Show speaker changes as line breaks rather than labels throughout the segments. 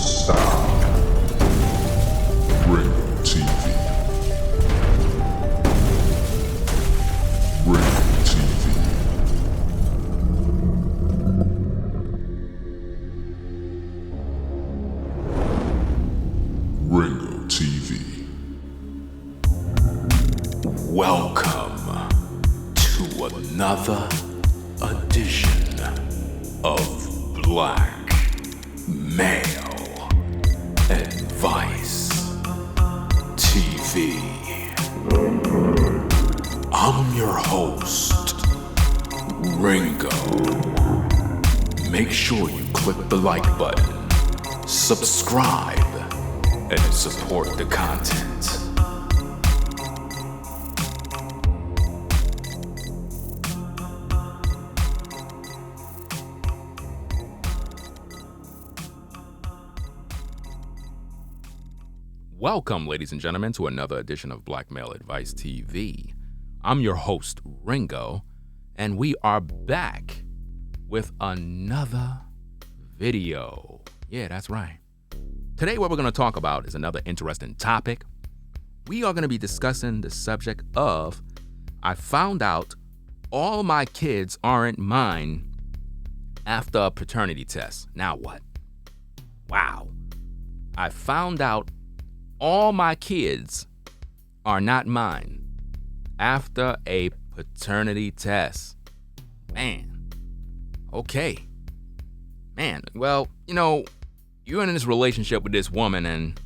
sound. Ringo TV. Ringo TV. Ringo TV.
Welcome to another edition of Black Male Advice TV. I'm your host, Ringo. Make sure you click the like button, subscribe, and support the content.
Welcome, ladies and gentlemen, to another edition of Black Male Advice TV. I'm your host, Ringo, and we are back with another video. Yeah, that's right. Today, what we're going to talk about is another interesting topic. We are going to be discussing the subject of, I found out all my kids aren't mine after a paternity test. Now what? Wow. I found out all my kids are not mine after a paternity test. Man. Okay. Man, well, you're in this relationship with this woman, and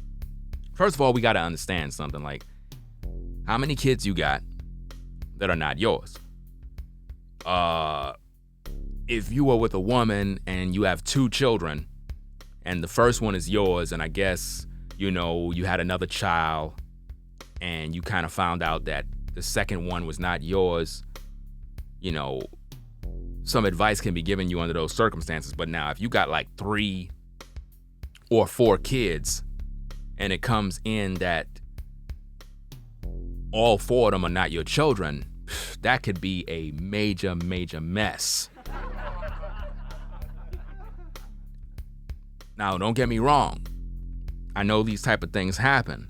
first of all, we got to understand something, like how many kids you got that are not yours. If you were with a woman and you have two children, and the first one is yours, and I guess you had another child and you kind of found out that the second one was not yours, some advice can be given you under those circumstances. But now if you got like 3 or 4 kids and it comes in that all 4 of them are not your children, that could be a major, major mess. Now, don't get me wrong. I know these type of things happen.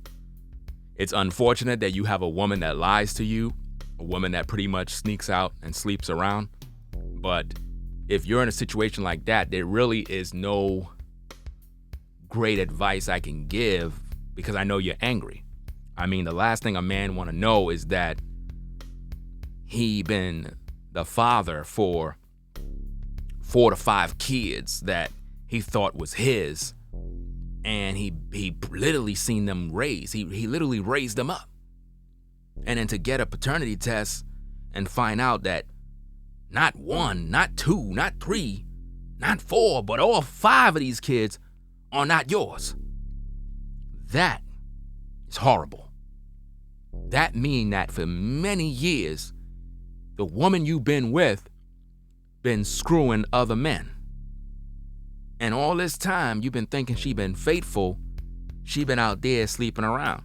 It's unfortunate that you have a woman that lies to you, a woman that pretty much sneaks out and sleeps around. But if you're in a situation like that, there really is no great advice I can give because I know you're angry. I mean, the last thing a man want to know is that he been the father for 4 to 5 kids that he thought was his. And he literally seen them raised. He literally raised them up. And then to get a paternity test and find out that not 1, not 2, not 3, not 4, but all 5 of these kids are not yours. That is horrible. That means that for many years, the woman you've been with been screwing other men. And all this time, you've been thinking she been faithful. She been out there sleeping around.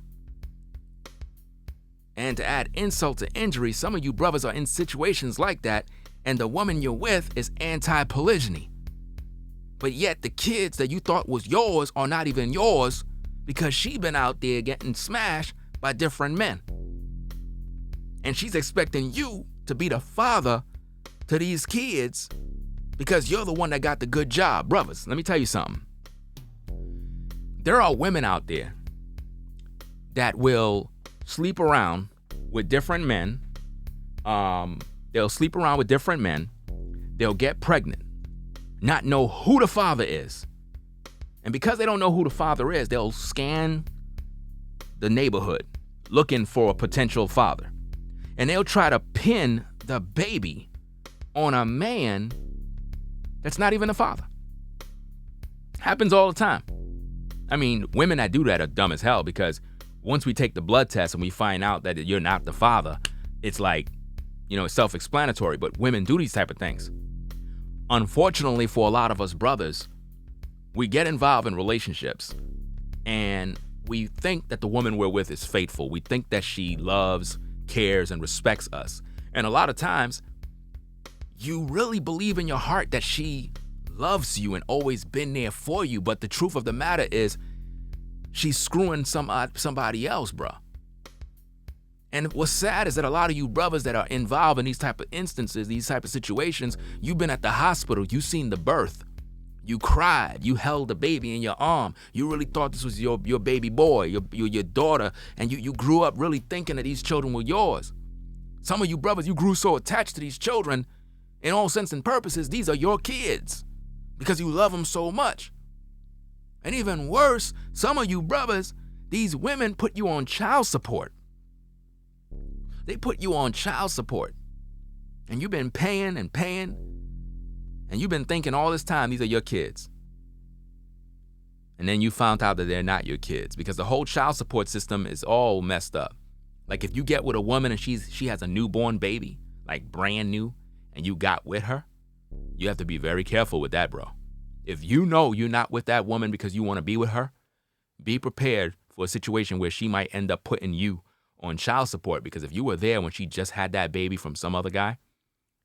And to add insult to injury, some of you brothers are in situations like that, and the woman you're with is anti-polygyny. But yet the kids that you thought was yours are not even yours because she been out there getting smashed by different men. And she's expecting you to be the father to these kids because you're the one that got the good job. Brothers, let me tell you something. There are women out there that will sleep around with different men. They'll sleep around with different men. They'll get pregnant, not know who the father is. And because they don't know who the father is, they'll scan the neighborhood looking for a potential father. And they'll try to pin the baby on a man that's not even a father. Happens all the time. I mean, women that do that are dumb as hell because once we take the blood test and we find out that you're not the father, it's like, it's self-explanatory, but women do these type of things. Unfortunately for a lot of us brothers, we get involved in relationships and we think that the woman we're with is faithful. We think that she loves, cares, and respects us. And a lot of times, you really believe in your heart that she loves you and always been there for you, but the truth of the matter is she's screwing somebody else, bruh. And what's sad is that a lot of you brothers that are involved in these type of instances, these type of situations, you've been at the hospital, you seen the birth. You cried, you held the baby in your arm. You really thought this was your baby boy, your daughter, and you grew up really thinking that these children were yours. Some of you brothers, you grew so attached to these children, in all sense and purposes, these are your kids because you love them so much. And even worse, some of you brothers, these women put you on child support. They put you on child support. And you've been paying and paying, and you've been thinking all this time these are your kids. And then you found out that they're not your kids because the whole child support system is all messed up. Like if you get with a woman and she has a newborn baby, like brand new, and you got with her, you have to be very careful with that, bro. If you know you're not with that woman because you want to be with her, be prepared for a situation where she might end up putting you on child support, because if you were there when she just had that baby from some other guy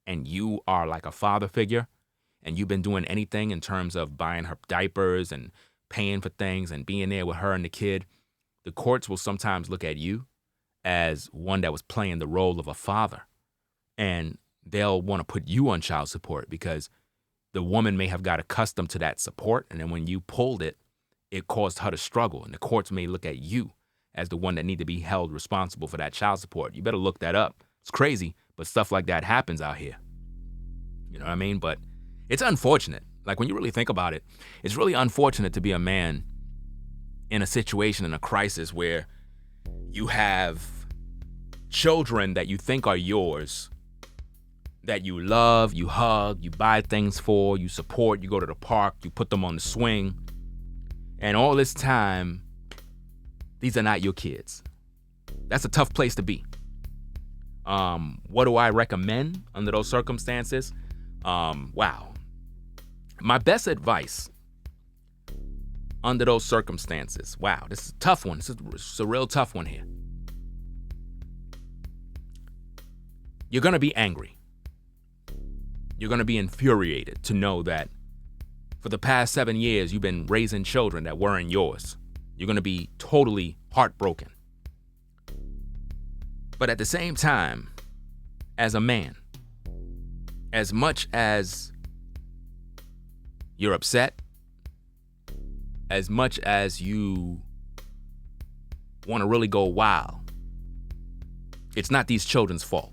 and you are like a father figure and you've been doing anything in terms of buying her diapers and paying for things and being there with her and the kid, the courts will sometimes look at you as one that was playing the role of a father, and they'll want to put you on child support because the woman may have got accustomed to that support, and then when you pulled it, it caused her to struggle, and the courts may look at you as the one that need to be held responsible for that child support. You better look that up. It's crazy, but stuff like that happens out here. You know what I mean? But it's unfortunate. Like when you really think about it, it's really unfortunate to be a man in a situation, in a crisis where you have children that you think are yours, that you love, you hug, you buy things for, you support, you go to the park, you put them on the swing. And all this time, these are not your kids. That's a tough place to be. What do I recommend under those circumstances? Wow. My best advice under those circumstances. Wow, this is a tough one. This is a real tough one here. You're going to be angry. You're going to be infuriated to know that for the past 7 years, you've been raising children that weren't yours. You're going to be totally heartbroken. But at the same time, as a man, as much as you're upset, as much as you want to really go wild, it's not these children's fault.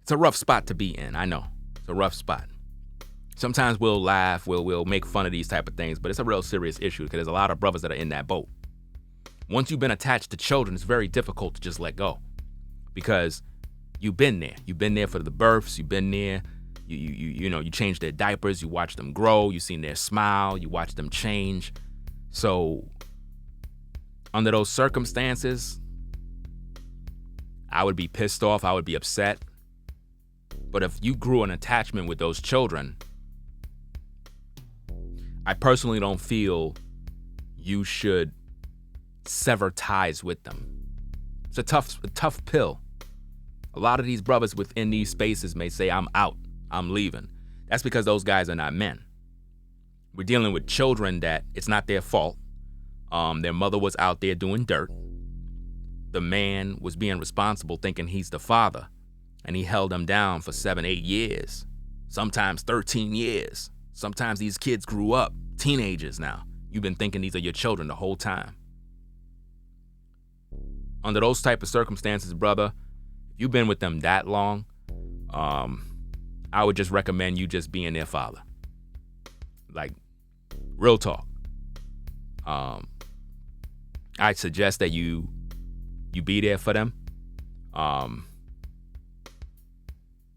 It's a rough spot to be in, I know. It's a rough spot. Sometimes we'll laugh, we'll make fun of these type of things, but it's a real serious issue because there's a lot of brothers that are in that boat. Once you've been attached to children, it's very difficult to just let go because you've been there. You've been there for the births. You've been there. You changed their diapers. You watched them grow. You seen their smile. You watched them change. So under those circumstances, I would be pissed off. I would be upset. But if you grew an attachment with those children, I personally don't feel you should sever ties with them. It's a tough pill. A lot of these brothers within these spaces may say, I'm out, I'm leaving. That's because those guys are not men. We're dealing with children that it's not their fault. Their mother was out there doing dirt. The man was being responsible thinking he's the father, and he held them down for 7, 8 years, sometimes 13 years. Sometimes these kids grew up, teenagers now. You've been thinking these are your children the whole time. Under those type of circumstances, brother, if you've been with them that long, I would just recommend you just being their father. Like, real talk. I suggest that you be there for them.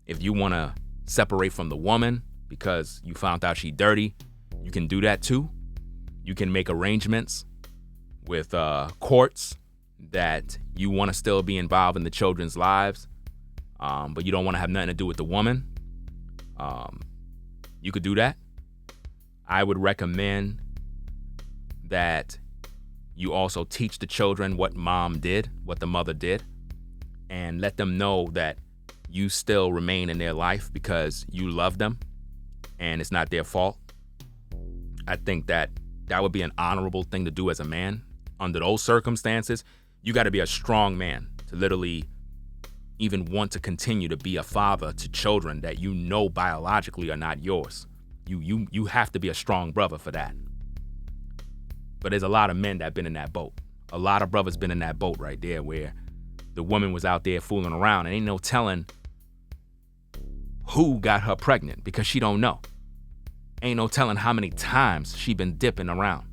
If you want to separate from the woman because you found out she's dirty, you can do that too. You can make arrangements with courts that you want to still be involved in the children's lives, but you don't want to have nothing to do with the woman. You could do that. I would recommend that you also teach the children what mom did, what the mother did, and let them know that you still remain in their life because you love them and it's not their fault. I think that would be an honorable thing to do as a man. Under those circumstances, you got to be a strong man to literally even want to continue to be a father to children that you know biologically are not yours. You have to be a strong brother for that. But there's a lot of men that have been in that boat. A lot of brothers been in that boat right there where the woman was out there fooling around and ain't no telling who got her pregnant because she don't know. Ain't no telling how many times she been dipping around.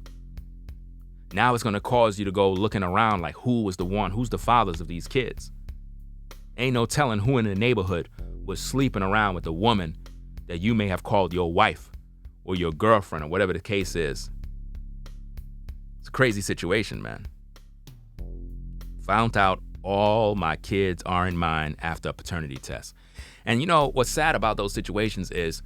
Now it's gonna cause you to go looking around like who was the one, who's the fathers of these kids. Ain't no telling who in the neighborhood was sleeping around with a woman that you may have called your wife or your girlfriend or whatever the case is. It's a crazy situation, man. Found out all my kids aren't mine after a paternity test. And you know, what's sad about those situations is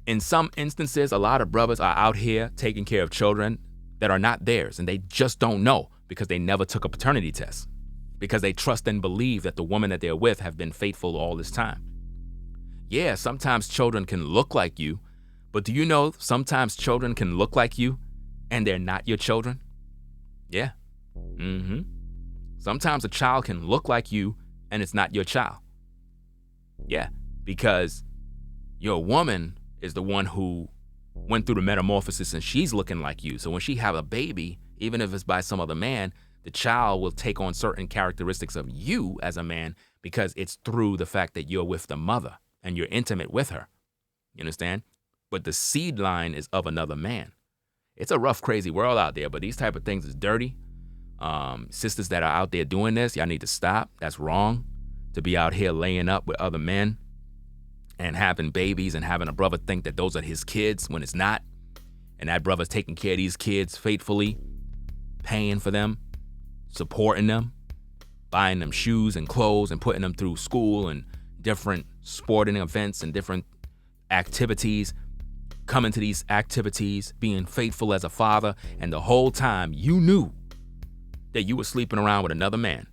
in some instances, a lot of brothers are out here taking care of children that are not theirs, and they just don't know because they never took a paternity test, because they trust and believe that the woman that they're with have been faithful all this time. Yeah, sometimes children can look like you, but do you know sometimes children can look like you and they're not your children? Yeah. Sometimes a child can look like you and it's not your child. Yeah, because your woman is the one who went through the metamorphosis and she's looking like you. So when she have a baby, even if it's by some other man, the child will take on certain characteristics of you as a man because it's through the fact that you're with the mother and you're intimate with her. You understand? But the seed line is of another man. It's a rough, crazy world out there, but these type of things is dirty. Sisters that are out there doing this, y'all need to stop. That's wrong. To be out here laying up with other men and having babies and having a brother think that those are his kids when it's not. And that brother's taking care of these kids faithfully, paying for them, supporting them, buying them shoes and clothes and putting them through school and different sporting events and different activities, coming to these activities, being faithful as a father, and the whole time you knew that you were sleeping around with another man.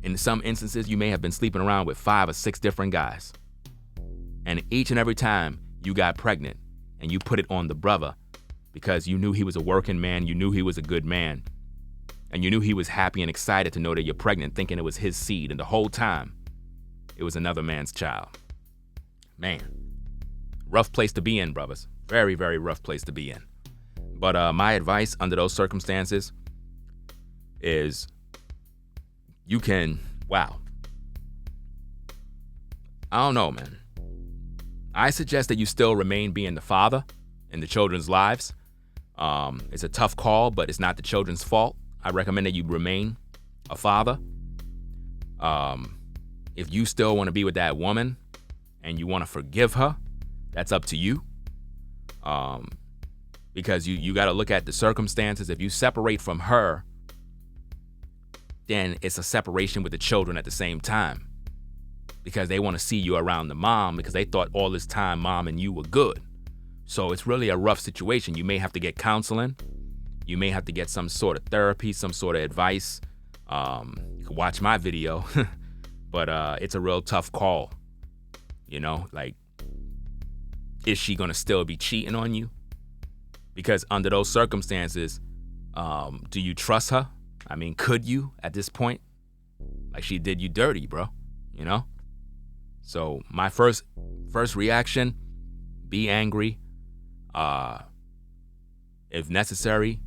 In some instances, you may have been sleeping around with 5 or 6 different guys. And each and every time you got pregnant and you put it on the brother because you knew he was a working man, you knew he was a good man, and you knew he was happy and excited to know that you're pregnant, thinking it was his seed, and the whole time it was another man's child. Man, rough place to be in, brothers. Very, very rough place to be in. But my advice under those circumstances is you can, I don't know, man. I suggest that you still remain being the father in the children's lives. It's a tough call, but it's not the children's fault. I recommend that you remain a father. If you still want to be with that woman and you want to forgive her, that's up to you. Because you got to look at the circumstances. If you separate from her, then it's a separation with the children at the same time, because they want to see you around the mom because they thought all this time mom and you were good. So it's really a rough situation. You may have to get counseling. You may have to get some sort of therapy, some sort of advice. You can watch my video, but it's a real tough call. You know, like, is she going to still be cheating on you? Because under those circumstances, do you trust her? I mean, could you at this point? Like, she did you dirty, bro, you know? So my first reaction, be angry. If necessary,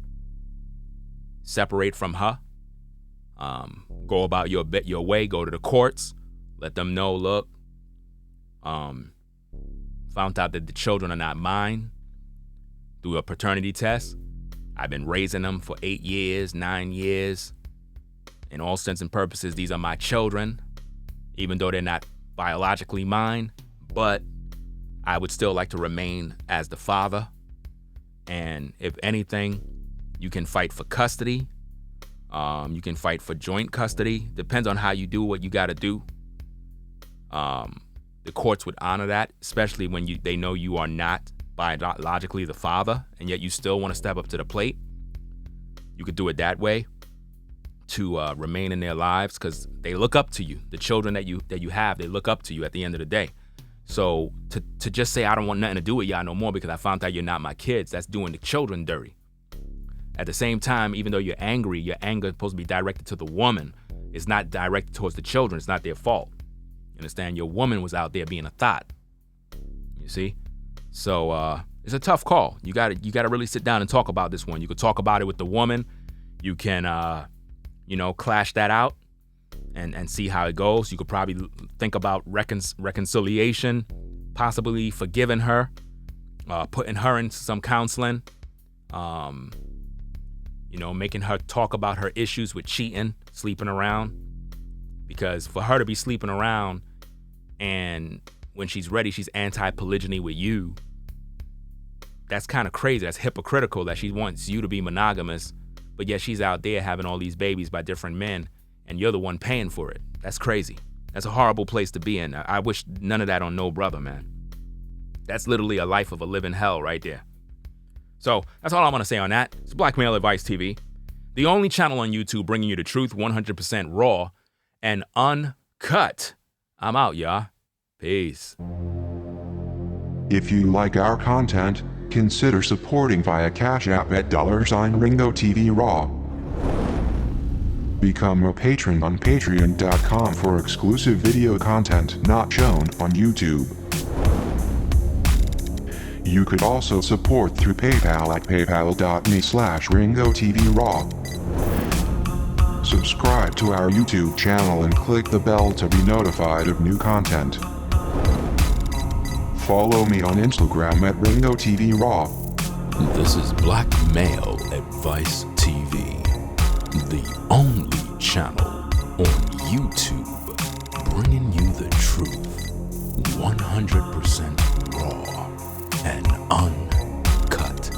separate from her. Go about your way, go to the courts, let them know, look, found out that the children are not mine through a paternity test. I've been raising them for 8 years, 9 years. In all sense and purposes, these are my children, even though they're not biologically mine. But I would still like to remain as the father. And if anything, you can fight for custody. You can fight for joint custody. Depends on how you do what you got to do. The courts would honor that, especially when they know you are not biologically the father, and yet you still want to step up to the plate. You could do it that way to remain in their lives, because they look up to you. The children that you have, they look up to you at the end of the day. So to just say I don't want nothing to do with y'all no more because I found out you're not my kids, that's doing the children dirty. At the same time, even though you're angry, your anger is supposed to be directed to the woman. It's not directed towards the children. It's not their fault. You understand? Your woman was out there being a thought. You see? So it's a tough call. You gotta really sit down and talk about this one. You could talk about it with the woman. You can clash that out and see how it goes. You could probably think about reconciliation, possibly forgiving her, putting her into some counseling, making her talk about her issues with cheating, sleeping around. Because for her to be sleeping around and when she's ready, she's anti-polygyny with you, that's kind of crazy. That's hypocritical that she wants you to be monogamous, but yet she's out there having all these babies by different men, and you're the one paying for it. That's crazy. That's a horrible place to be in. I wish none of that on no brother, man. That's literally a life of a living hell right there. So that's all I want to say on that. It's Black Male Advice TV, the only channel on YouTube bringing you the truth 100% raw and uncut. I'm out, y'all. Peace.
If you like our content, consider supporting via Cash App at $RingoTV Raw. Become a patron on patreon.com for exclusive video content not shown on YouTube. You could also support through PayPal at paypal.me/RingoTVRaw. Subscribe to our YouTube channel and click the bell to be notified of new content. Follow me on Instagram at RingoTVRaw.
This is Black Male Advice TV, the only channel on YouTube bringing you the truth 100% raw and uncut.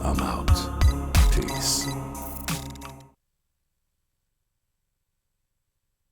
I'm out. Peace.